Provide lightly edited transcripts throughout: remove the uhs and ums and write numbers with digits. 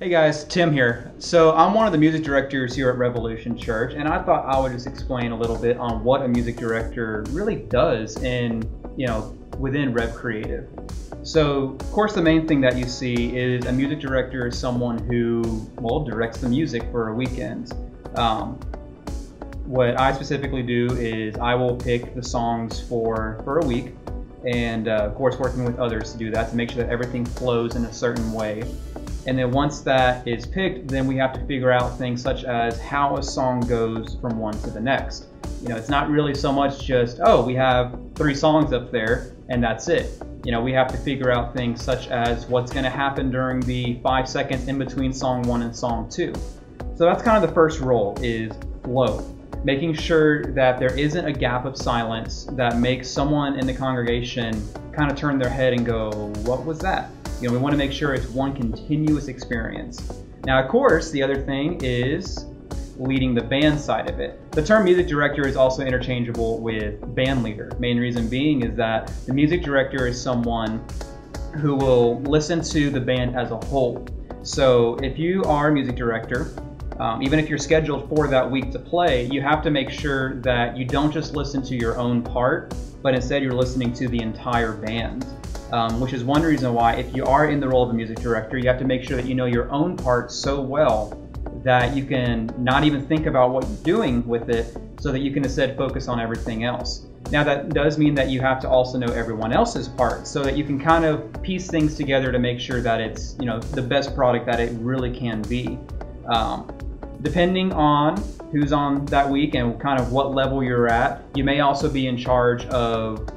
Hey guys, Tim here. So I'm one of the music directors here at Revolution Church, and I thought I would just explain a little bit on what a music director really does within Rev Creative. So of course the main thing that you see is a music director is someone who, directs the music for a weekend. What I specifically do is I will pick the songs for a week, and of course working with others to do that to make sure that everything flows in a certain way. And then once that is picked, then we have to figure out things such as how a song goes from one to the next. It's not really so much just, oh, we have 3 songs up there and that's it. We have to figure out things such as what's going to happen during the 5 seconds in between song 1 and song 2. So that's kind of the first role, is flow. Making sure that there isn't a gap of silence that makes someone in the congregation kind of turn their head and go, what was that? We want to make sure it's one continuous experience. Now, of course, the other thing is leading the band side of it. The term music director is also interchangeable with band leader. Main reason being is that the music director is someone who will listen to the band as a whole. So if you are a music director, even if you're scheduled for that week to play, you have to make sure that you don't just listen to your own part, but instead you're listening to the entire band. Which is one reason why, if you are in the role of a music director, you have to make sure that you know your own part so well that you can not even think about what you're doing with it, so that you can instead focus on everything else. Now that does mean that you have to also know everyone else's part, so that you can kind of piece things together to make sure that it's the best product that it really can be. Depending on who's on that week and kind of what level you're at, you may also be in charge of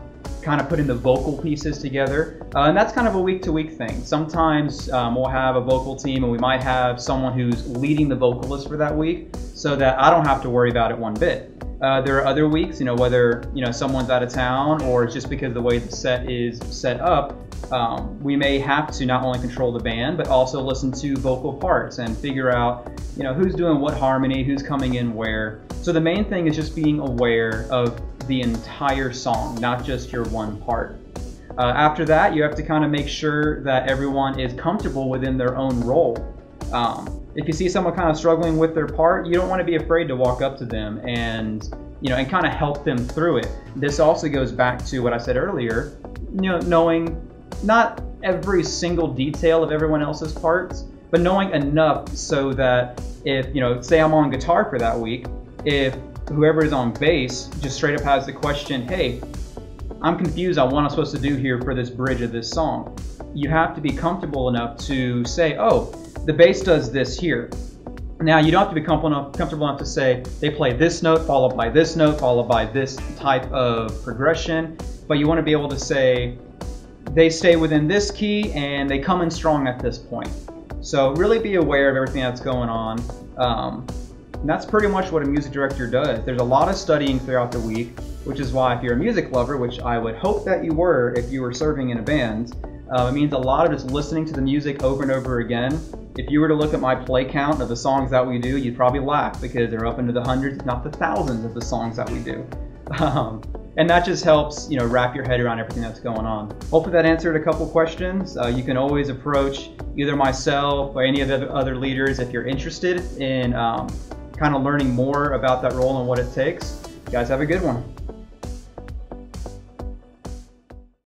kind of putting the vocal pieces together, and that's kind of a week-to-week thing. Sometimes we'll have a vocal team and we might have someone who's leading the vocalist for that week, so that I don't have to worry about it one bit. There are other weeks, whether someone's out of town or it's just because of the way the set is set up, we may have to not only control the band but also listen to vocal parts and figure out who's doing what harmony, who's coming in where. So the main thing is just being aware of the entire song, not just your one part. After that, you have to kind of make sure that everyone is comfortable within their own role. If you see someone kind of struggling with their part, you don't want to be afraid to walk up to them and and kind of help them through it. This also goes back to what I said earlier, knowing not every single detail of everyone else's parts, but knowing enough so that if, say I'm on guitar for that week, if whoever is on bass just straight up has the question, hey, I'm confused on what I'm supposed to do here for this bridge of this song, you have to be comfortable enough to say, oh, the bass does this here. Now, you don't have to be comfortable enough to say they play this note followed by this note followed by this type of progression, but you want to be able to say they stay within this key and they come in strong at this point. So really be aware of everything that's going on. And that's pretty much what a music director does. There's a lot of studying throughout the week, which is why if you're a music lover, which I would hope that you were if you were serving in a band, it means a lot of just listening to the music over and over again. If you were to look at my play count of the songs that we do, you'd probably laugh, because they're up into the hundreds, if not the thousands of the songs that we do. And that just helps wrap your head around everything that's going on. Hopefully that answered a couple questions. You can always approach either myself or any of the other leaders if you're interested in kind of learning more about that role and what it takes. You guys have a good one.